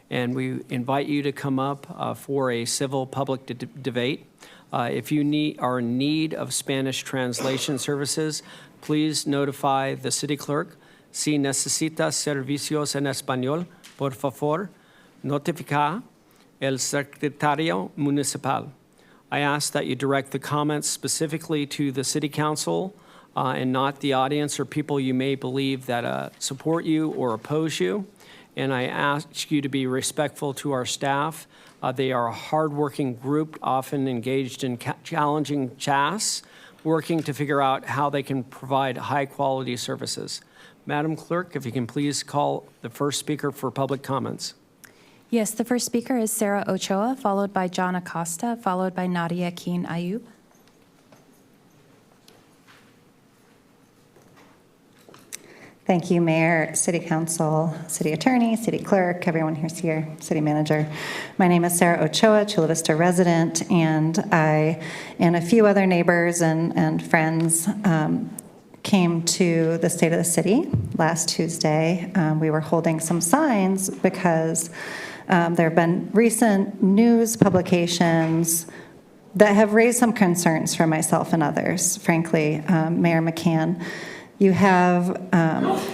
and we invite you to come up for a civil public debate. If you are in need of Spanish translation services, please notify the city clerk. Si necesitas servicios en español, por favor, notifica el secretario municipal. I ask that you direct the comments specifically to the City Council and not the audience or people you may believe that support you or oppose you. And I ask you to be respectful to our staff. They are a hardworking group, often engaged in challenging tasks, working to figure out how they can provide high-quality services. Madam Clerk, if you can please call the first speaker for public comments. Yes, the first speaker is Sarah Ochoa, followed by John Acosta, followed by Nadia Keen Ayub. Thank you, Mayor, City Council, City Attorney, City Clerk, everyone who's here, City Manager. My name is Sarah Ochoa, Chula Vista resident, and I and a few other neighbors and friends came to the State of the City last Tuesday. We were holding some signs because there have been recent news publications that have raised some concerns for myself and others, frankly. Mayor McCann, you have,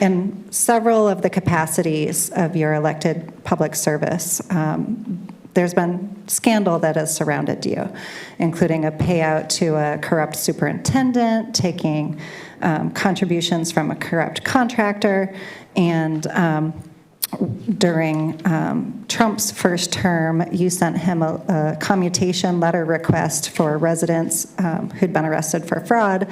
in several of the capacities of your elected public service, there's been scandal that has surrounded you, including a payout to a corrupt superintendent, taking contributions from a corrupt contractor, and during Trump's first term, you sent him a commutation letter request for residents who'd been arrested for fraud.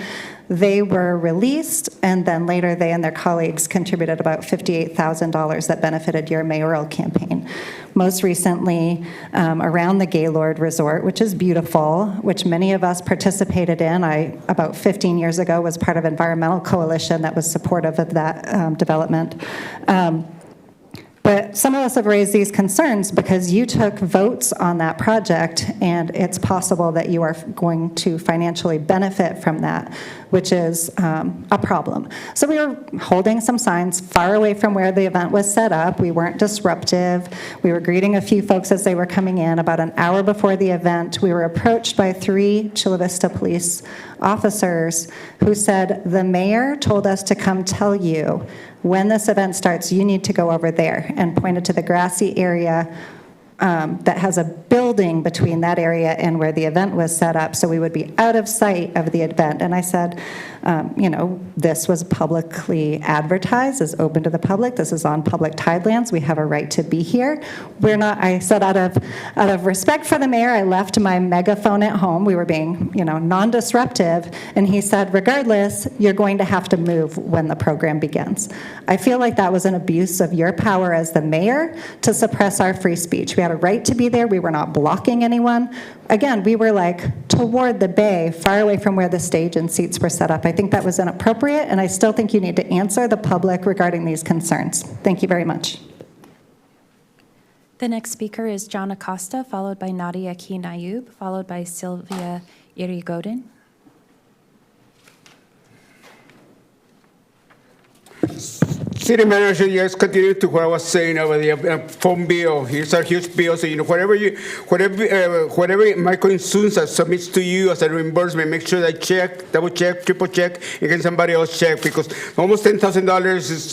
They were released, and then later they and their colleagues contributed about $58,000 that benefited your mayoral campaign. Most recently, around the Gaylord Resort, which is beautiful, which many of us participated in. I, about 15 years ago, was part of an environmental coalition that was supportive of that development. But some of us have raised these concerns because you took votes on that project, and it's possible that you are going to financially benefit from that, which is a problem. So we were holding some signs far away from where the event was set up. We weren't disruptive. We were greeting a few folks as they were coming in. About an hour before the event, we were approached by 3 Chula Vista police officers who said, the mayor told us to come tell you when this event starts, you need to go over there, and pointed to the grassy area that has a building between that area and where the event was set up, so we would be out of sight of the event. And I said, this was publicly advertised, is open to the public. This is on public tidelands. We have a right to be here. We're not. I said, out of respect for the mayor, I left my megaphone at home. We were being, non-disruptive. And he said, regardless, you're going to have to move when the program begins. I feel like that was an abuse of your power as the mayor to suppress our free speech. We had a right to be there. We were not blocking anyone. Again, we were toward the bay, far away from where the stage and seats were set up. I think that was inappropriate, and I still think you need to answer the public regarding these concerns. Thank you very much. The next speaker is John Acosta, followed by Nadia Keen Ayub, followed by Sylvia Irigoyen. City manager, yes, continue to what I was saying over the phone bill. Here's a huge bill, so whatever my concerns submits to you as a reimbursement, make sure that I check, double check, triple check, and get somebody else check, because almost $10,000 is,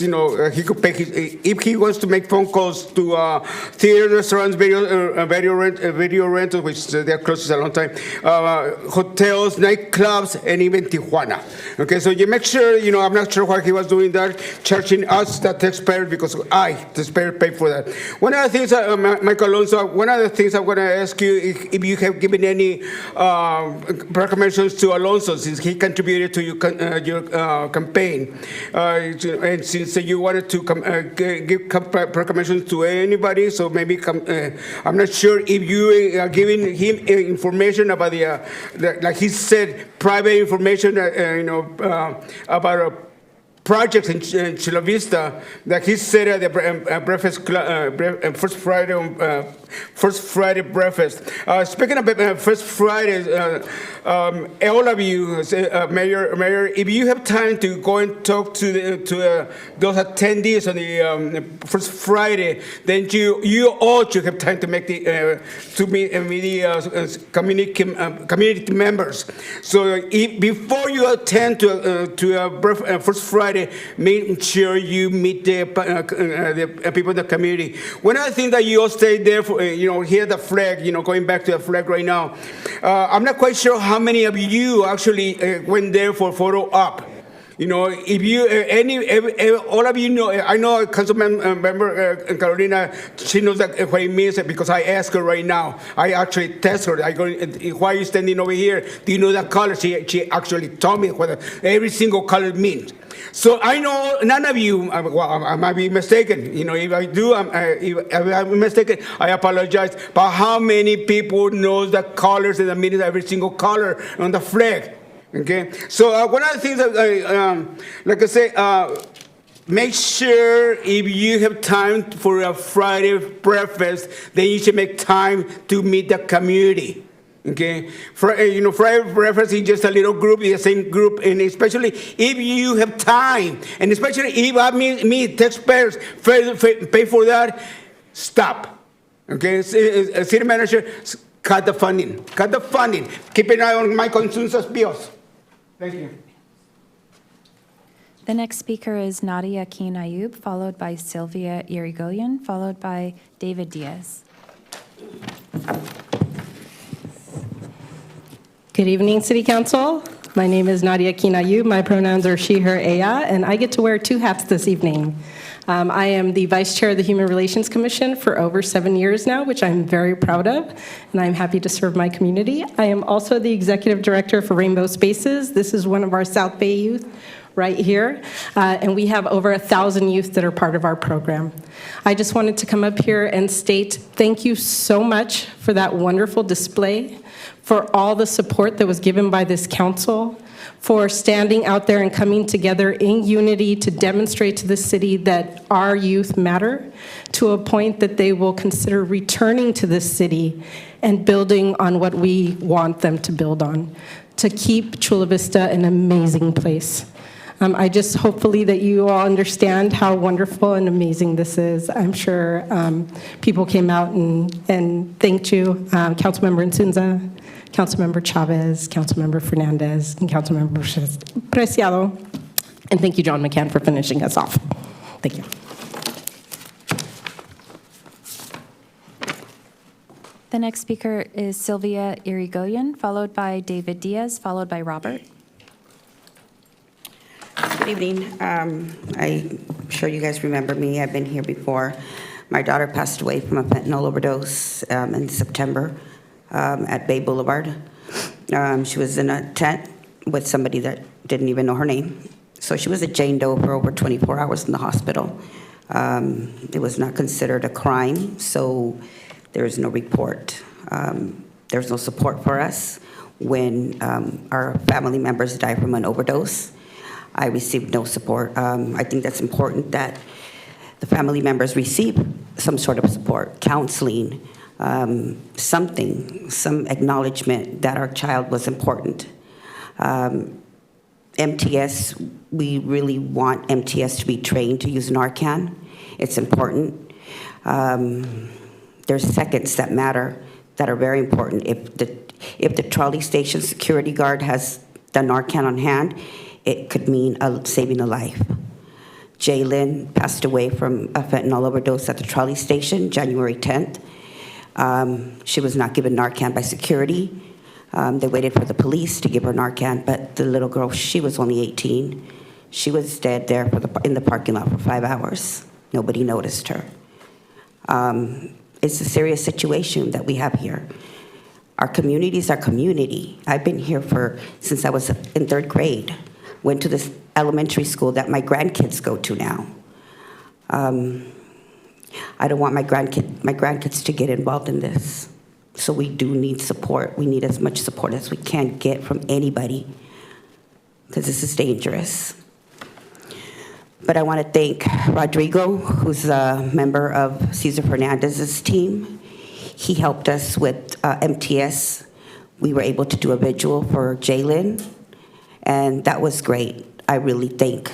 he could pay if he wants to make phone calls to theater, restaurants, video rentals, which they're closed a long time, hotels, nightclubs, and even Tijuana. Okay, so you make sure, I'm not sure why he was doing that, charging us the taxpayer, because I, taxpayer, pay for that. One of the things, Michael Alonso, one of the things I want to ask you if you have given any recommendations to Alonso, since he contributed to your campaign, and since you wanted to give recommendations to anybody, so maybe I'm not sure if you are giving him information about like he said, private information, about projects in Chula Vista that he said at the Breakfast Club, First Friday on First Friday breakfast. Speaking of First Fridays, all of you, Mayor, if you have time to go and talk to those attendees on the First Friday, then you all should have time to make the meet the community members. So before you attend to First Friday, make sure you meet the people in the community. One other thing that you all stay there for, hear the flag, going back to the flag right now. I'm not quite sure how many of you actually went there for photo op. If you, all of you know, I know Councilman member Carolina, she knows that what it means because I asked her right now. I actually test her. I go, why are you standing over here? Do you know that color? She actually told me what every single color means. So I know none of you, I might be mistaken. If I do, if I'm mistaken, I apologize. But how many people knows the colors and the meaning of every single color on the flag? Okay, so one of the things that like I say, make sure if you have time for a Friday breakfast, then you should make time to meet the community. Okay, Friday breakfast is just a little group, the same group, and especially if you have time, and especially if me taxpayers pay for that, stop. Okay, city manager, cut the funding. Cut the funding. Keep an eye on my consensus bills. Thank you. The next speaker is Nadia Keen Ayub, followed by Sylvia Irigoyen, followed by David Diaz. Good evening, City Council. My name is Nadia Keen Ayub. My pronouns are she, her, aya, and I get to wear two hats this evening. I am the Vice Chair of the Human Relations Commission for over 7 years now, which I'm very proud of, and I'm happy to serve my community. I am also the Executive Director for Rainbow Spaces. This is one of our South Bay youth right here, and we have over 1,000 youth that are part of our program. I just wanted to come up here and state thank you so much for that wonderful display, for all the support that was given by this council, for standing out there and coming together in unity to demonstrate to the city that our youth matter, to a point that they will consider returning to this city and building on what we want them to build on, to keep Chula Vista an amazing place. I just hopefully that you all understand how wonderful and amazing this is. I'm sure people came out and thanked you, Councilmember Insunza, Councilmember Chavez, Councilmember Fernandez, and Councilmember Preciado. And thank you, John McCann, for finishing us off. Thank you. The next speaker is Sylvia Irigoyen, followed by David Diaz, followed by Robert. Good evening. I'm sure you guys remember me. I've been here before. My daughter passed away from a fentanyl overdose in September at Bay Boulevard. She was in a tent with somebody that didn't even know her name. So she was a Jane Doe for over 24 hours in the hospital. It was not considered a crime, so there's no report. There's no support for us when our family members die from an overdose. I received no support. I think that's important that the family members receive some sort of support, counseling, something, some acknowledgement that our child was important. MTS, we really want MTS to be trained to use Narcan. It's important. There's seconds that matter that are very important. If the trolley station security guard has the Narcan on hand, it could mean saving a life. Jaylyn passed away from a fentanyl overdose at the trolley station, January 10th. She was not given Narcan by security. They waited for the police to give her Narcan, but the little girl, she was only 18. She was dead there in the parking lot for 5 hours. Nobody noticed her. It's a serious situation that we have here. Our community is our community. I've been here since I was in 3rd grade. Went to this elementary school that my grandkids go to now. I don't want my grandkids to get involved in this. So we do need support. We need as much support as we can get from anybody, because this is dangerous. But I want to thank Rodrigo, who's a member of Cesar Fernandez's team. He helped us with MTS. We were able to do a vigil for Jalen, and that was great. I really thank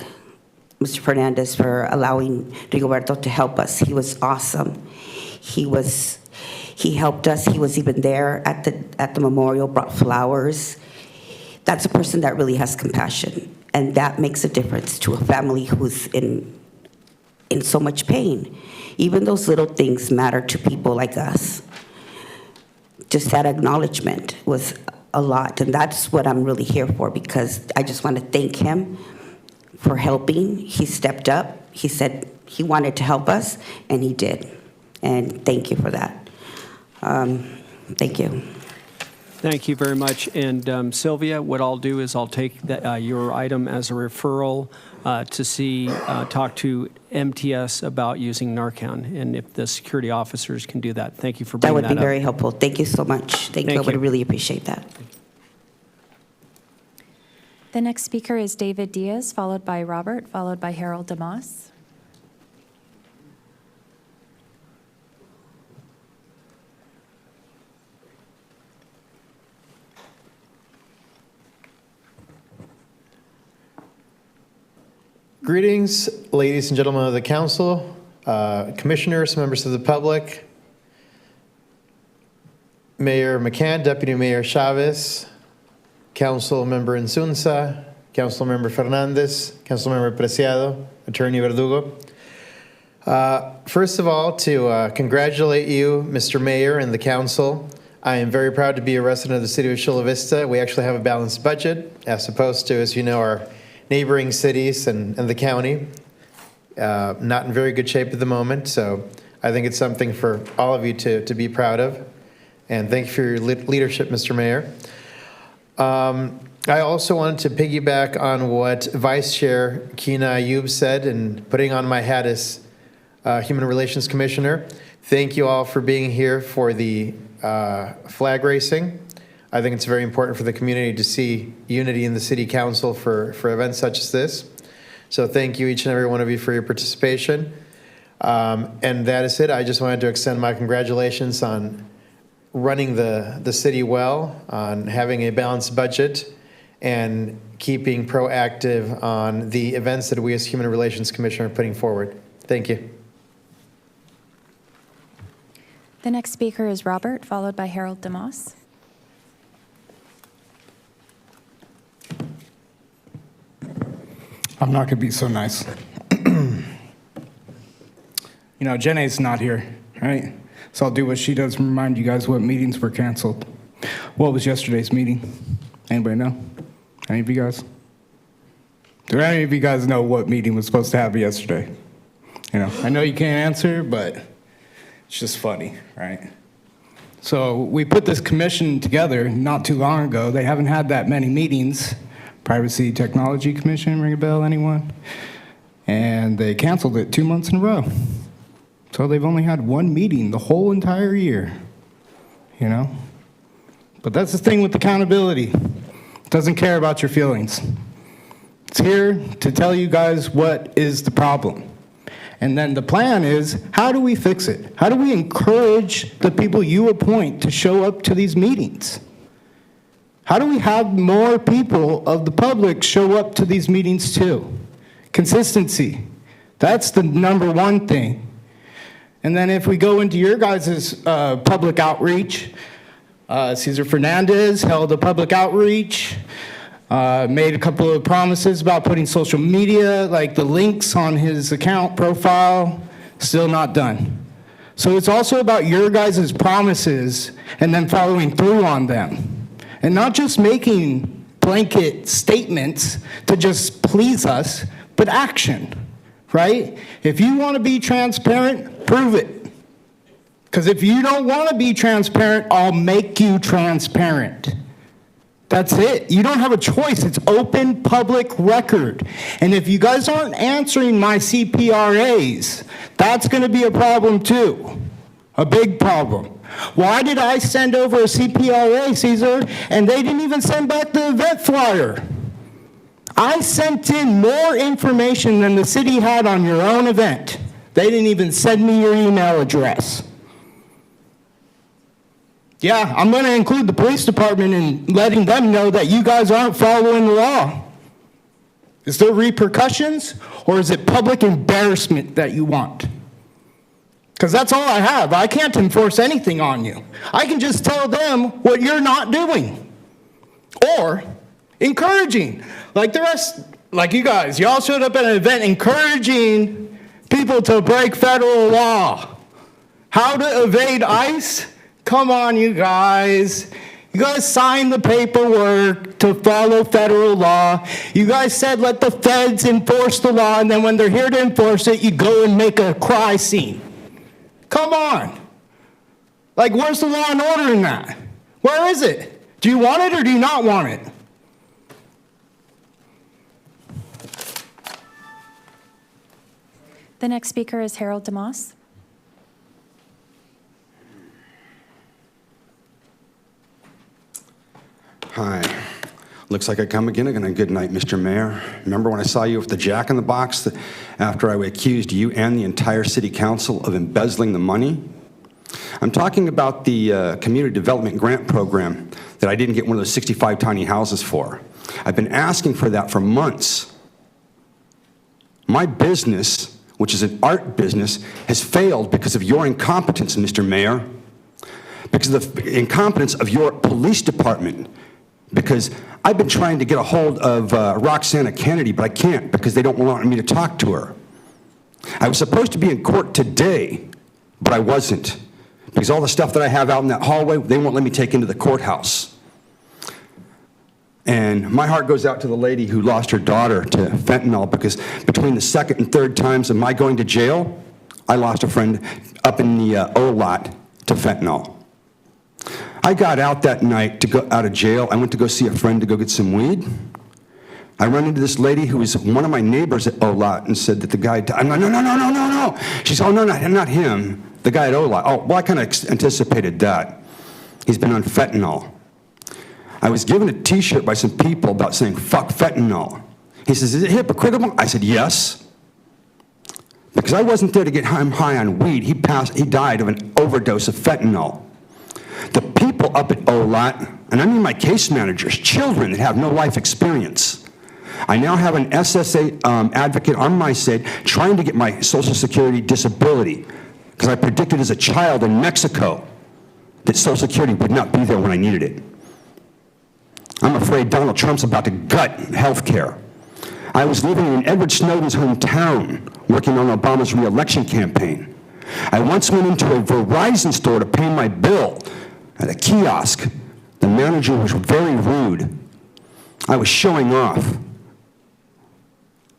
Mr. Fernandez for allowing Rigoberto to help us. He was awesome. He helped us. He was even there at the memorial, brought flowers. That's a person that really has compassion, and that makes a difference to a family who's in so much pain. Even those little things matter to people like us. Just that acknowledgement was a lot, and that's what I'm really here for, because I just want to thank him for helping. He stepped up. He said he wanted to help us, and he did. And thank you for that. Thank you. Thank you very much. And Sylvia, what I'll do is I'll take your item as a referral to talk to MTS about using Narcan, and if the security officers can do that. Thank you for bringing that up. That would be very helpful. Thank you so much. Thank you. I would really appreciate that. The next speaker is David Diaz, followed by Robert, followed by Harold DeMoss. Greetings, ladies and gentlemen of the council, commissioners, members of the public, Mayor McCann, Deputy Mayor Chavez, Council Member Insunza, Council Member Fernandez, Council Member Preciado, Attorney Verdugo. First of all, to congratulate you, Mr. Mayor, and the council. I am very proud to be a resident of the city of Chula Vista. We actually have a balanced budget, as opposed to, as you know, our neighboring cities and the county. Not in very good shape at the moment, so I think it's something for all of you to be proud of. And thank you for your leadership, Mr. Mayor. I also wanted to piggyback on what Vice Chair Kina Ayub said, and putting on my hat as Human Relations Commissioner. Thank you all for being here for the flag racing. I think it's very important for the community to see unity in the city council for events such as this. So thank you, each and every one of you, for your participation. And that is it. I just wanted to extend my congratulations on running the city well, on having a balanced budget, and keeping proactive on the events that we as Human Relations Commission are putting forward. Thank you. The next speaker is Robert, followed by Harold DeMoss. I'm not going to be so nice. You know, Jenna's not here, right? So I'll do what she does and remind you guys what meetings were canceled. What was yesterday's meeting? Anybody know? Any of you guys? Do any of you guys know what meeting was supposed to happen yesterday? You know, I know you can't answer, but it's just funny, right? So we put this commission together not too long ago. They haven't had that many meetings. Privacy Technology Commission, ring a bell, anyone? And they canceled it 2 months in a row. So they've only had one meeting the whole entire year, you know? But that's the thing with accountability. It doesn't care about your feelings. It's here to tell you guys what is the problem. And then the plan is, how do we fix it? How do we encourage the people you appoint to show up to these meetings? How do we have more people of the public show up to these meetings too? Consistency. That's the number one thing. And then if we go into your guys' public outreach, Cesar Fernandez held a public outreach, made a couple of promises about putting social media, like the links on his account profile, still not done. So it's also about your guys' promises and then following through on them. And not just making blanket statements to just please us, but action, right? If you want to be transparent, prove it. Because if you don't want to be transparent, I'll make you transparent. That's it. You don't have a choice. It's open public record. And if you guys aren't answering my CPRAs, that's going to be a problem too. A big problem. Why did I send over a CPRA, Cesar, and they didn't even send back the event flyer? I sent in more information than the city had on your own event. They didn't even send me your email address. Yeah, I'm going to include the police department in letting them know that you guys aren't following the law. Is there repercussions, or is it public embarrassment that you want? Because that's all I have. I can't enforce anything on you. I can just tell them what you're not doing. Or encouraging. Like the rest, like you guys, y'all showed up at an event encouraging people to break federal law. How to evade ICE? Come on, you guys. You guys signed the paperwork to follow federal law. You guys said let the feds enforce the law, and then when they're here to enforce it, you go and make a cry scene. Come on. Like, where's the law and order in that? Where is it? Do you want it or do you not want it? The next speaker is Harold DeMoss. Hi. Looks like I come again. Good night, Mr. Mayor. Remember when I saw you with the jack in the box after I accused you and the entire city council of embezzling the money? I'm talking about the community development grant program that I didn't get one of those 65 tiny houses for. I've been asking for that for months. My business, which is an art business, has failed because of your incompetence, Mr. Mayor. Because of the incompetence of your police department. Because I've been trying to get a hold of Roxana Kennedy, but I can't because they don't want me to talk to her. I was supposed to be in court today, but I wasn't. Because all the stuff that I have out in that hallway, they won't let me take into the courthouse. And my heart goes out to the lady who lost her daughter to fentanyl, because between the second and third times of my going to jail, I lost a friend up in the O lot to fentanyl. I got out that night to go out of jail. I went to go see a friend to go get some weed. I run into this lady who was one of my neighbors at O-Lot and said that the guy died. No. She said, oh, no, not him. The guy at O-Lot. Oh, well, I kind of anticipated that. He's been on fentanyl. I was given a T-shirt by some people about saying, fuck fentanyl. He says, is it hypocritical? I said, yes. Because I wasn't there to get him high on weed. He died of an overdose of fentanyl. The people up at O-Lot, and I mean my case managers, children that have no life experience. I now have an SSA advocate on my side trying to get my Social Security disability because I predicted as a child in Mexico that Social Security would not be there when I needed it. I'm afraid Donald Trump's about to gut health care. I was living in Edward Snowden's hometown working on Obama's re-election campaign. I once went into a Verizon store to pay my bill at a kiosk. The manager was very rude. I was showing off.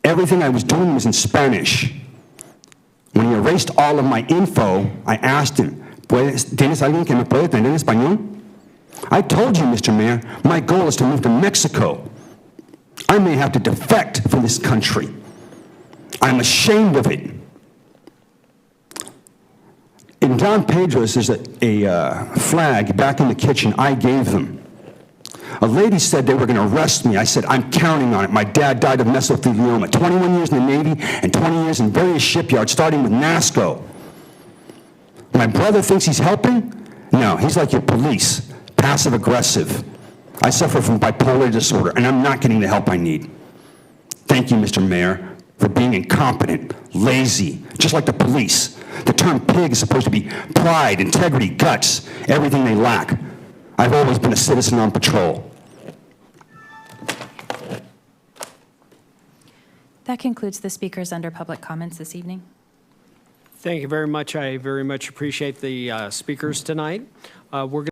Everything I was doing was in Spanish. When he erased all of my info, I asked him, ¿Tienes alguien que me puede entender en español? I told you, Mr. Mayor, my goal is to move to Mexico. I may have to defect from this country. I'm ashamed of it. In Don Pedro's, there's a flag back in the kitchen I gave them. A lady said they were going to arrest me. I said, I'm counting on it. My dad died of mesothelioma. 21 years in the Navy and 20 years in various shipyards, starting with NASCO. My brother thinks he's helping? No, he's like your police, passive-aggressive. I suffer from bipolar disorder, and I'm not getting the help I need. Thank you, Mr. Mayor, for being incompetent, lazy, just like the police. The term pig is supposed to be pride, integrity, guts, everything they lack. I've always been a citizen on patrol. That concludes the speakers under public comments this evening. Thank you very much. I very much appreciate the speakers tonight. We're